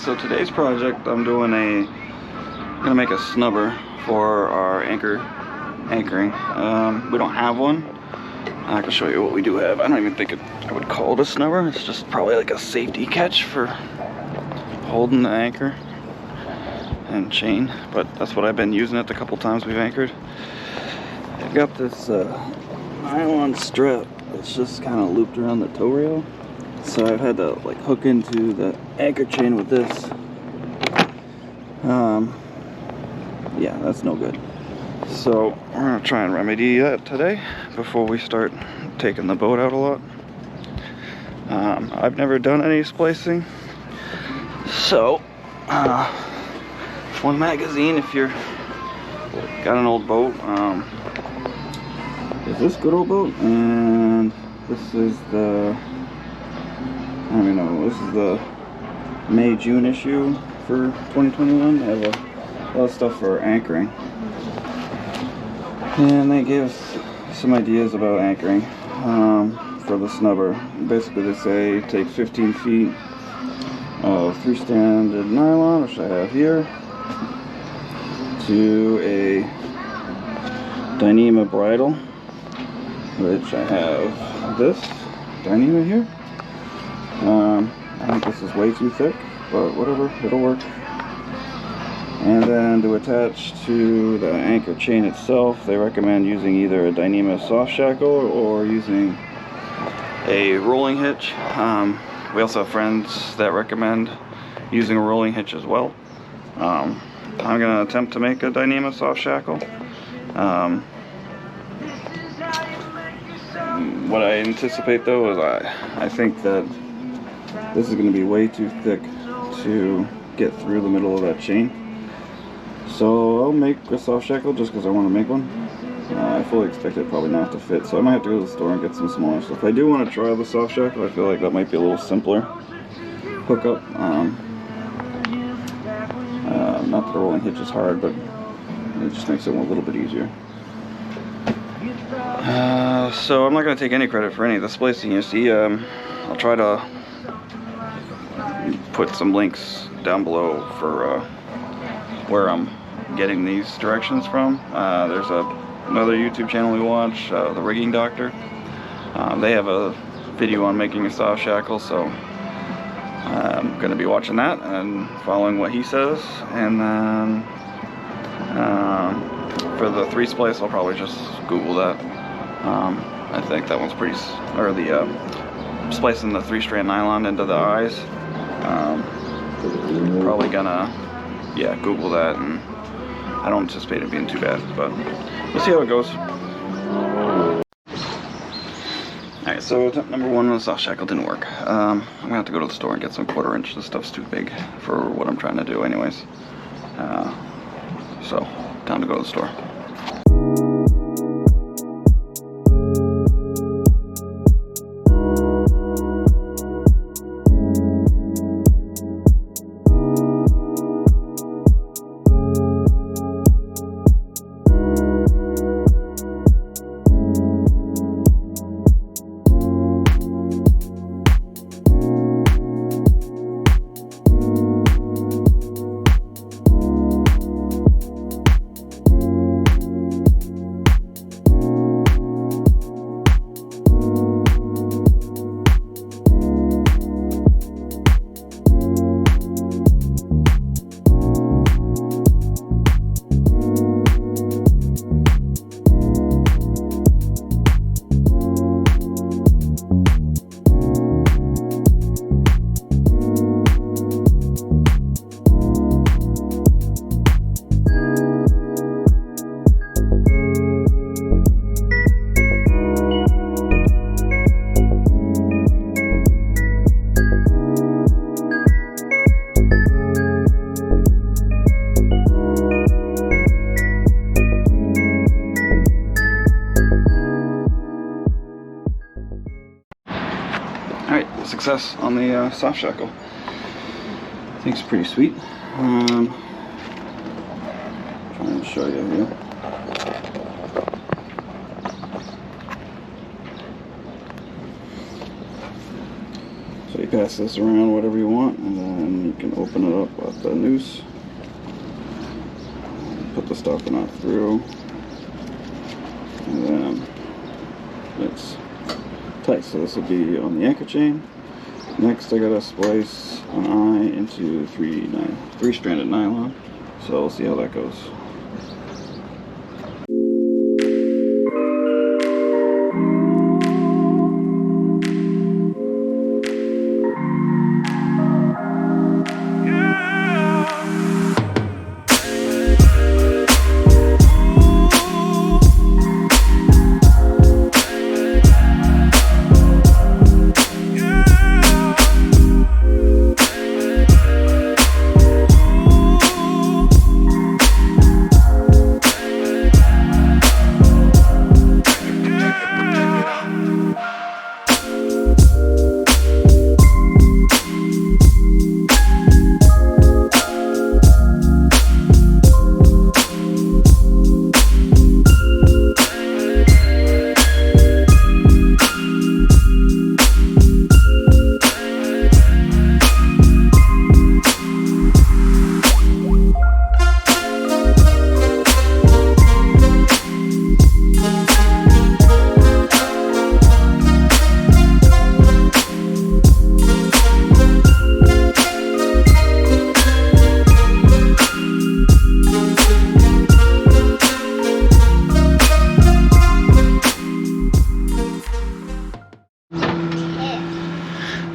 So today's project, I'm gonna make a snubber for our anchoring. We don't have one. I can show you what we do have. I don't even think I would call it a snubber. It's just probably like a safety catch for holding the anchor and chain. But that's what I've been using it the couple times we've anchored. I've got this nylon strap that's just kind of looped around the tow rail. So I've had to like hook into the anchor chain with this. Yeah, that's no good. So we're gonna try and remedy that today before we start taking the boat out a lot. I've never done any splicing, so one magazine if you're got an old boat. Is this good old boat? And this is the, I don't even know, this is the May-June issue for 2021. They have a lot of stuff for anchoring. And they gave us some ideas about anchoring for the snubber. Basically they say take 15 feet of 3-stranded nylon, which I have here, to a Dyneema bridle, which I have this Dyneema here. I think this is way too thick, but whatever, it'll work. And then to attach to the anchor chain itself, they recommend using either a Dyneema soft shackle or using a rolling hitch. We also have friends that recommend using a rolling hitch as well. I'm going to attempt to make a Dyneema soft shackle. What I anticipate though is I think that this is going to be way too thick to get through the middle of that chain. So I'll make a soft shackle just because I want to make one. I fully expect it probably not to fit, so I might have to go to the store and get some smaller stuff. I do want to try the soft shackle. I feel like that might be a little simpler hookup. Not that the rolling hitch is hard, but it just makes it a little bit easier. So I'm not going to take any credit for any of the splicing you see. I'll try to put some links down below for where I'm getting these directions from. There's another YouTube channel we watch, The Rigging Doctor. They have a video on making a soft shackle, so I'm going to be watching that and following what he says. And then for the 3-splice, I'll probably just Google that. I think that one's pretty, or the splicing the 3-strand nylon into the eyes. Probably gonna, yeah, Google that, and I don't anticipate it being too bad, but we'll see how it goes. Alright, so attempt number 1 on the soft shackle didn't work. I'm gonna have to go to the store and get some 1/4 inch. This stuff's too big for what I'm trying to do anyways. So, time to go to the store. Success on the soft shackle. I think it's pretty sweet. Trying to show you here. So you pass this around whatever you want, and then you can open it up with the noose. Put the stopper knot through, and then it's tight. So this will be on the anchor chain. Next, I gotta splice an eye into three-stranded nylon. So we'll see how that goes.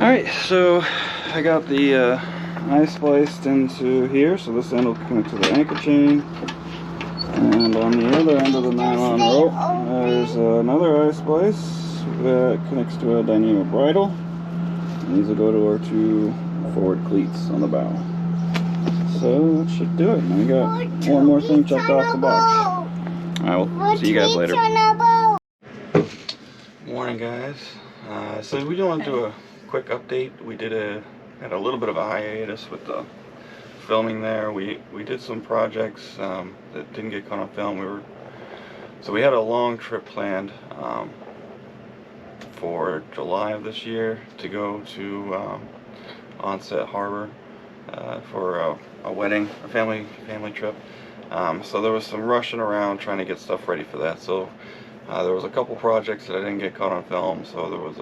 Alright, so I got the eye spliced into here, so this end will connect to the anchor chain. And on the other end of the nylon rope, there's another eye splice that connects to a Dyneema bridle. And these will go to our two forward cleats on the bow. So that should do it. Now we got one more thing checked off the box. Alright, we'll see you guys later. Morning, guys. So we want to do a quick update. We had a little bit of a hiatus with the filming there. We did some projects that didn't get caught on film. So we had a long trip planned for July of this year to go to Onset Harbor for a wedding, a family trip. So there was some rushing around trying to get stuff ready for that. So there was a couple projects that I didn't get caught on film. So there was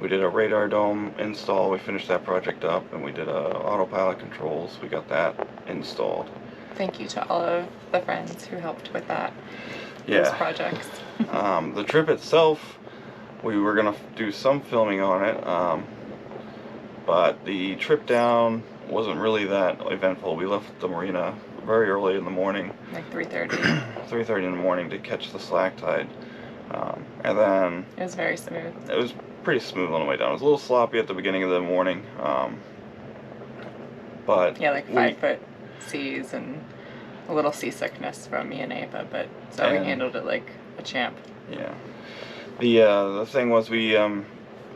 we did a radar dome install. We finished that project up, and we did autopilot controls. We got that installed. Thank you to all of the friends who helped with that. Yeah. Those projects. The trip itself, we were gonna do some filming on it, but the trip down wasn't really that eventful. We left the marina very early in the morning, like 3:30. 3:30 in the morning to catch the slack tide, and then it was very smooth. It was pretty smooth on the way down. It was a little sloppy at the beginning of the morning, but yeah, like 5-foot seas and a little seasickness from me and Ava, but so we handled it like a champ. Yeah. The thing was we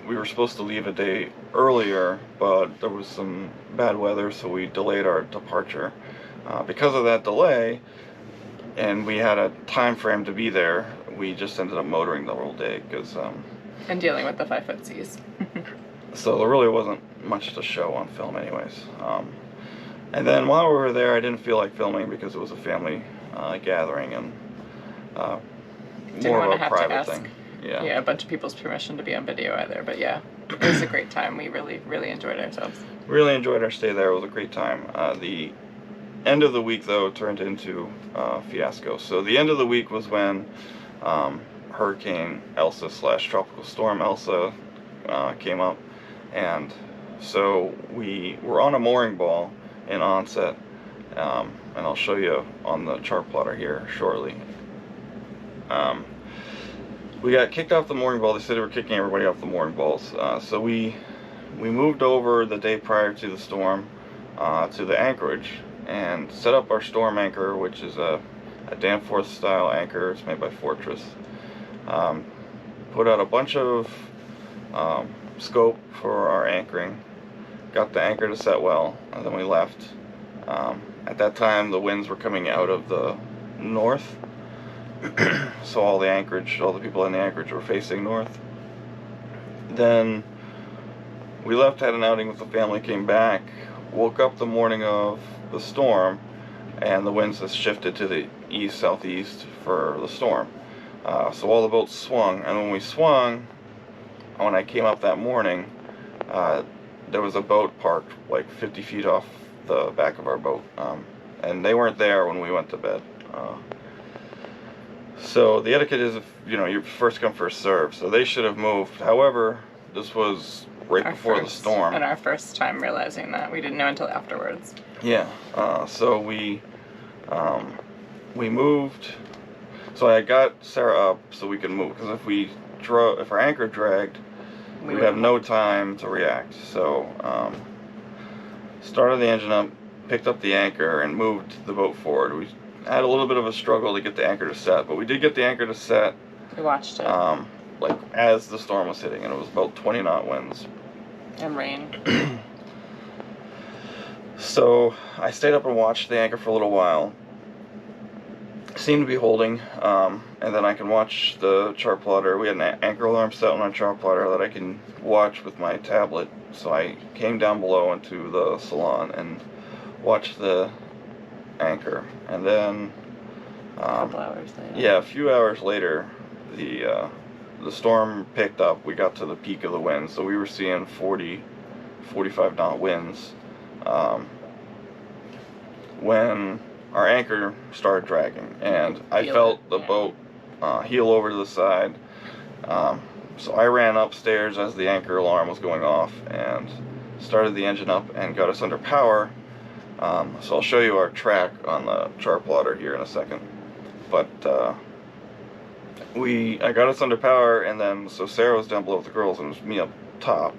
were supposed to leave a day earlier, but there was some bad weather, so we delayed our departure. Because of that delay, and we had a time frame to be there, we just ended up motoring the whole day because and dealing with the 5-foot seas. So there really wasn't much to show on film anyways. And then while we were there, I didn't feel like filming because it was a family gathering and more of a private thing. Yeah. Yeah, a bunch of people's permission to be on video either, but yeah, it was a great time. We really enjoyed ourselves. Really enjoyed our stay there. It was a great time. The end of the week, though, turned into fiasco. So the end of the week was when Hurricane Elsa / Tropical Storm Elsa came up, and so we were on a mooring ball in Onset, and I'll show you on the chart plotter here shortly. We got kicked off the mooring ball. They said they were kicking everybody off the mooring balls, so we moved over the day prior to the storm to the anchorage and set up our storm anchor, which is a Danforth style anchor. It's made by Fortress. Put out a bunch of scope for our anchoring, got the anchor to set well, and then we left. At that time the winds were coming out of the north, so all the people in the anchorage were facing north. Then we left, had an outing with the family, came back, woke up the morning of the storm, and the winds has shifted to the east-southeast for the storm. So all the boats swung, and when we swung, when I came up that morning, there was a boat parked like 50 feet off the back of our boat, and they weren't there when we went to bed. So the etiquette is, if you first come, first serve. So they should have moved. However, this was right before the storm. And our first time realizing that. We didn't know until afterwards. Yeah. So we moved. So I got Sarah up so we could move, because if our anchor dragged, we'd have no time to react. So started the engine up, picked up the anchor, and moved the boat forward. We had a little bit of a struggle to get the anchor to set, but we did get the anchor to set. We watched it. Like as the storm was hitting, and it was about 20 knot winds. And rain. So I stayed up and watched the anchor for a little while. Seemed to be holding, and then I can watch the chart plotter. We had an anchor alarm set on our chart plotter that I can watch with my tablet. So I came down below into the salon and watched the anchor, and then a couple hours later. Yeah, a few hours later, the storm picked up. We got to the peak of the wind, so we were seeing 40, 45 knot winds when our anchor started dragging, and I felt the boat heel over to the side. So I ran upstairs as the anchor alarm was going off and started the engine up and got us under power. So I'll show you our track on the chart plotter here in a second. But I got us under power, and then so Sarah was down below with the girls, and it was me up top.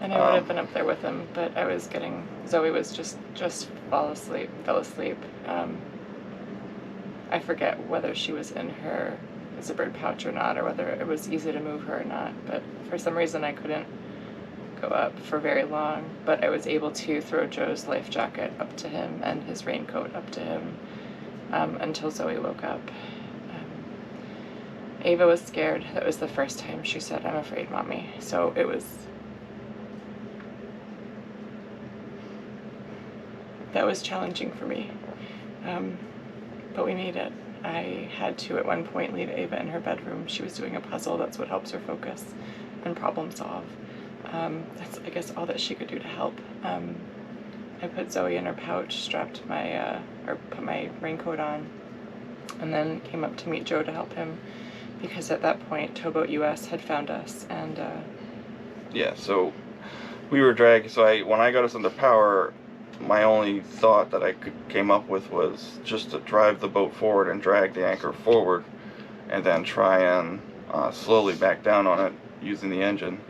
And I would have been up there with him, but Zoe was just fell asleep. I forget whether she was in her zippered pouch or not, or whether it was easy to move her or not, but for some reason I couldn't go up for very long, but I was able to throw Joe's life jacket up to him and his raincoat up to him until Zoe woke up. Ava was scared. That was the first time she said, "I'm afraid, Mommy." So that was challenging for me, but we made it. I had to at one point leave Ava in her bedroom. She was doing a puzzle. That's what helps her focus and problem solve. That's, I guess, all that she could do to help. I put Zoe in her pouch, put my raincoat on, and then came up to meet Joe to help him, because at that point Towboat US had found us, and yeah, so we were dragging. So when I got us under power, my only thought that I came up with was just to drive the boat forward and drag the anchor forward, and then try and slowly back down on it using the engine.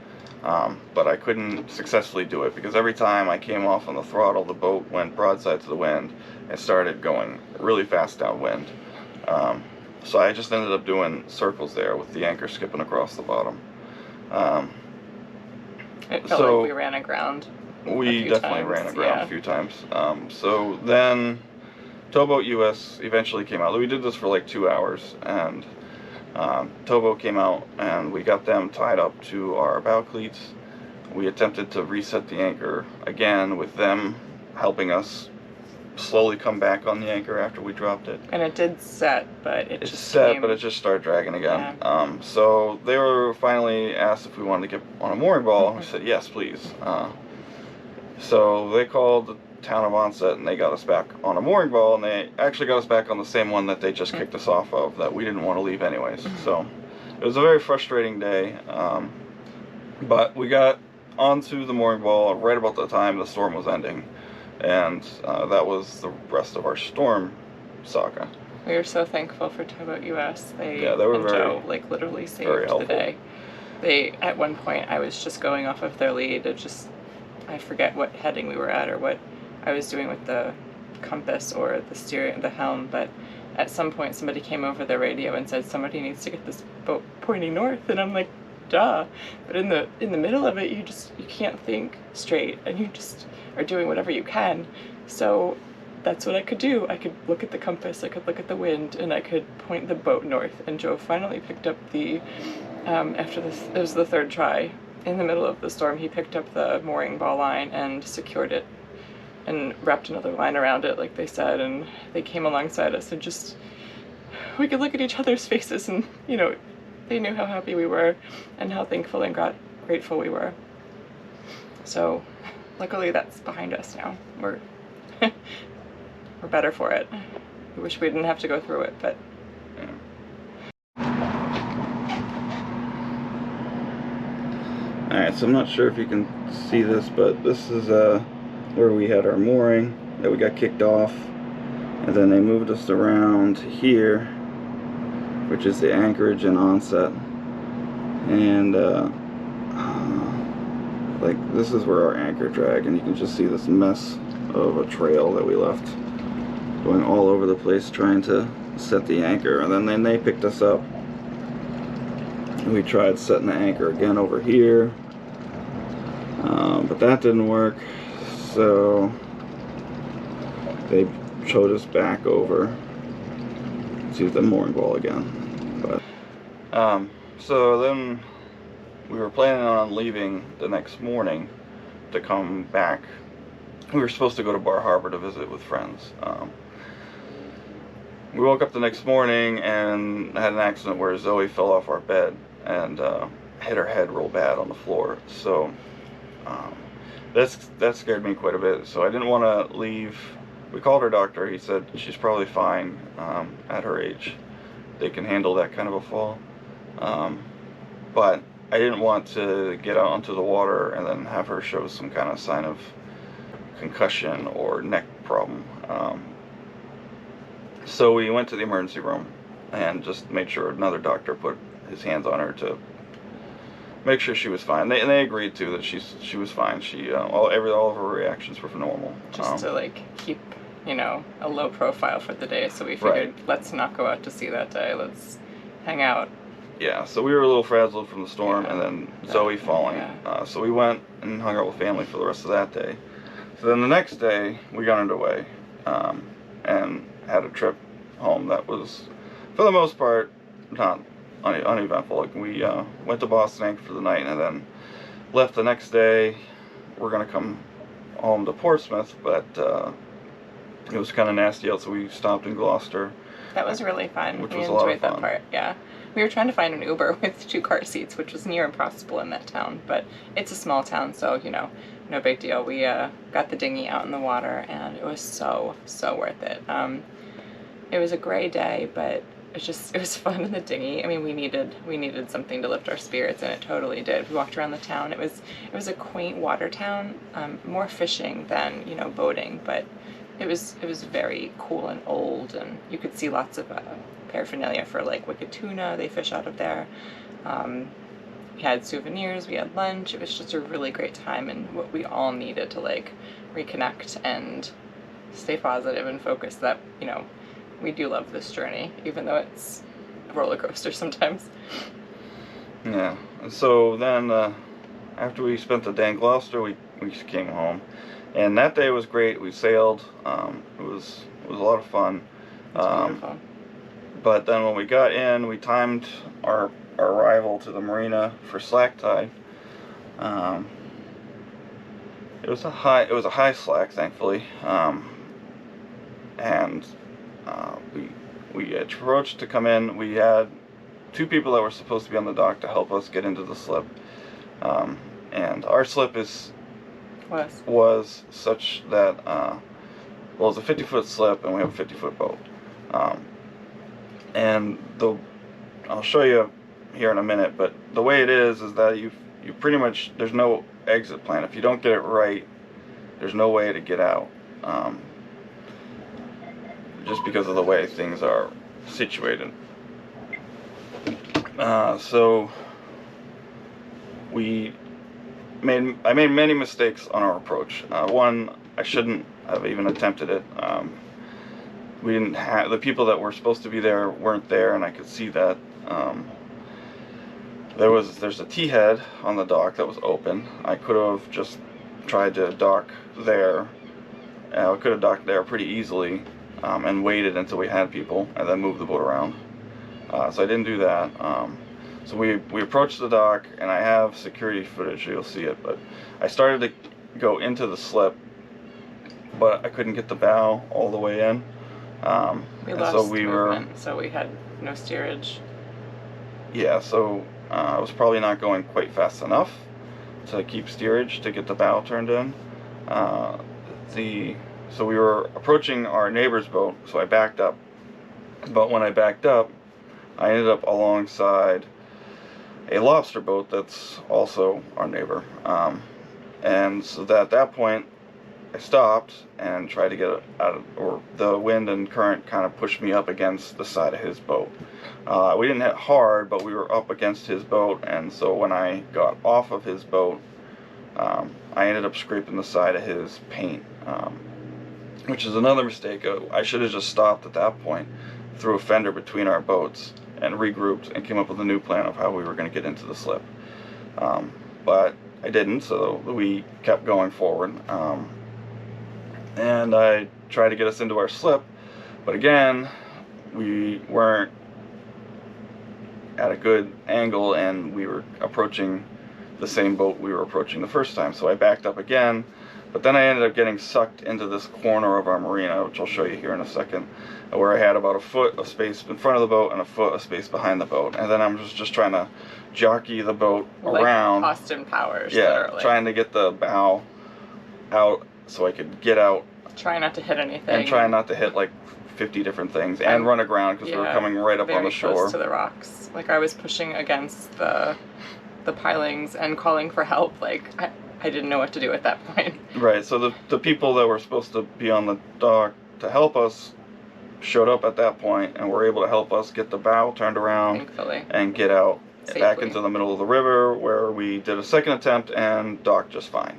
But I couldn't successfully do it, because every time I came off on the throttle, the boat went broadside to the wind and started going really fast downwind. So I just ended up doing circles there with the anchor skipping across the bottom. It felt like we ran aground. We definitely ran aground a few times. So then Towboat US eventually came out. We did this for like 2 hours, and Towboat came out, and we got them tied up to our bow cleats. We attempted to reset the anchor again, with them helping us slowly come back on the anchor after we dropped it. And it did set, but it just started dragging again. Yeah. So they were finally asked if we wanted to get on a mooring ball. We said yes, please. So they called the town of Onset, and they got us back on a mooring ball, and they actually got us back on the same one that they just kicked us off of, that we didn't want to leave anyways. So it was a very frustrating day, but we got onto the mooring ball right about the time the storm was ending, and that was the rest of our storm saga. We were so thankful for Towboat US. They were very, Joe, literally saved the day. At one point, I was just going off of their lead. I forget what heading we were at or what I was doing with the compass or the steering, the helm, but at some point somebody came over the radio and said somebody needs to get this boat pointing north, and I'm like, duh. But in the middle of it, you can't think straight, and you just are doing whatever you can. So that's what I could do. I could look at the compass, I could look at the wind, and I could point the boat north. And Joe finally picked up the after this, it was the third try, in the middle of the storm, he picked up the mooring ball line and secured it and wrapped another line around it, like they said, and they came alongside us, and just, we could look at each other's faces, and, you know, they knew how happy we were and how thankful and grateful we were. So luckily that's behind us now. We're better for it. We wish we didn't have to go through it, but Alright, so I'm not sure if you can see this, but this is where we had our mooring that we got kicked off, and then they moved us around here, which is the anchorage and onset, and like this is where our anchor drag, and you can just see this mess of a trail that we left going all over the place trying to set the anchor. And then they picked us up and we tried setting the anchor again over here, but that didn't work, so they showed us back over to the mooring ball again. But so then we were planning on leaving the next morning to come back. We were supposed to go to Bar Harbor to visit with friends. We woke up the next morning and had an accident where Zoe fell off our bed and hit her head real bad on the floor. So that scared me quite a bit. So I didn't want to leave. We called her doctor. He said she's probably fine at her age. They can handle that kind of a fall. But I didn't want to get out onto the water and then have her show some kind of sign of concussion or neck problem. So we went to the emergency room and just made sure another doctor put his hands on her to make sure she was fine. They agreed to that she was fine. She all of her reactions were normal. Just to like keep, you know, a low profile for the day. So we figured, let's not go out to sea that day. Let's hang out. Yeah, so we were a little frazzled from the storm, and then Zoe falling. Yeah. So we went and hung out with family for the rest of that day. So then the next day, we got underway and had a trip home that was, for the most part, not uneventful. Like we went to Boston Anchor for the night and then left the next day. We're going to come home to Portsmouth, but it was kind of nasty out, so we stopped in Gloucester. That was really fun. Which we was a lot of enjoyed that fun. Part, yeah. We were trying to find an Uber with 2 car seats, which was near impossible in that town, but it's a small town, so, you know, no big deal. We got the dinghy out in the water, and it was so worth it. It was a gray day, but it was fun in the dinghy. I mean, we needed something to lift our spirits, and it totally did. We walked around the town. It was a quaint water town, more fishing than, you know, boating, but it was very cool and old, and you could see lots of paraphernalia for like wicked tuna. They fish out of there. We had souvenirs, we had lunch. It was just a really great time, and what we all needed to like reconnect and stay positive and focus that, you know, we do love this journey, even though it's a roller coaster sometimes. Yeah, and so then after we spent the day in Gloucester, we came home, and that day was great. We sailed. It was a lot of fun. Beautiful. But then when we got in, we timed our arrival to the marina for slack tide. It was a high slack, thankfully, and we approached to come in. We had 2 people that were supposed to be on the dock to help us get into the slip, and our slip was such that well, it's a 50-foot slip, and we have a 50-foot boat. And I'll show you here in a minute, but the way it is that you pretty much, there's no exit plan. If you don't get it right, there's no way to get out, just because of the way things are situated. So I made many mistakes on our approach. One, I shouldn't have even attempted it. We didn't have, the people that were supposed to be there weren't there, and I could see that. There's a T-head on the dock that was open. I could have just tried to dock there. I could have docked there pretty easily, and waited until we had people, and then moved the boat around. So I didn't do that. So we approached the dock, and I have security footage, you'll see it, but I started to go into the slip, but I couldn't get the bow all the way in. We lost movement, so we had no steerage. Yeah, so I was probably not going quite fast enough to keep steerage to get the bow turned in. So we were approaching our neighbor's boat, so I backed up. But when I backed up, I ended up alongside a lobster boat that's also our neighbor. And so at that point, I stopped and tried to get out of, or the wind and current kind of pushed me up against the side of his boat. We didn't hit hard, but we were up against his boat, and so when I got off of his boat, I ended up scraping the side of his paint, which is another mistake. I should have just stopped at that point, threw a fender between our boats, and regrouped and came up with a new plan of how we were going to get into the slip. But I didn't, so we kept going forward. And I tried to get us into our slip, but again, we weren't at a good angle, and we were approaching the same boat we were approaching the first time. So I backed up again, but then I ended up getting sucked into this corner of our marina, which I'll show you here in a second, where I had about a foot of space in front of the boat and a foot of space behind the boat. And then I'm just trying to jockey the boat around. Like Austin Powers. Yeah, literally. Trying to get the bow out so I could get out. Try not to hit anything. And try not to hit like 50 different things and run aground because we were coming right up on the shore. Very close to the rocks. Like I was pushing against the pilings and calling for help. Like I didn't know what to do at that point. Right, so the people that were supposed to be on the dock to help us showed up at that point and were able to help us get the bow turned around. Thankfully. And get out safely. Back into the middle of the river, where we did a second attempt and docked just fine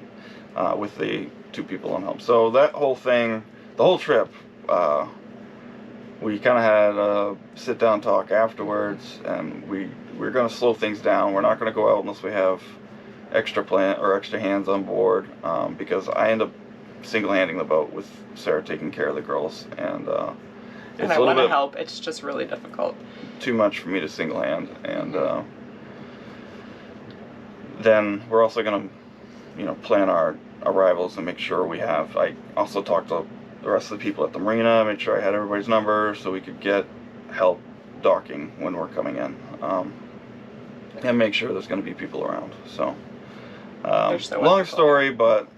with the 2 people on help. So that whole thing, the whole trip, we kind of had a sit-down talk afterwards, and we're going to slow things down. We're not going to go out unless we have extra hands on board, because I end up single-handing the boat with Sarah taking care of the girls, and it's I want to help. It's just really difficult. Too much for me to single-hand, and then we're also going to, plan our arrivals and make sure we have. I also talked to the rest of the people at the marina, made sure I had everybody's number so we could get help docking when we're coming in, and make sure there's going to be people around. So, long story, but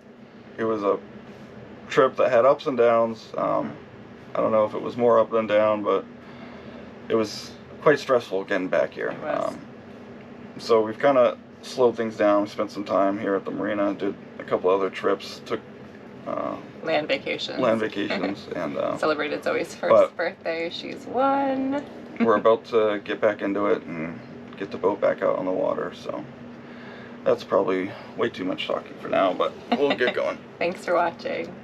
it was a trip that had ups and downs. I don't know if it was more up than down, but it was quite stressful getting back here. So we've kind of slowed things down. We spent some time here at the marina, did a couple other trips, took land vacations, and celebrated Zoe's first birthday. She's 1. We're about to get back into it and get the boat back out on the water. So that's probably way too much talking for now, but we'll get going. Thanks for watching.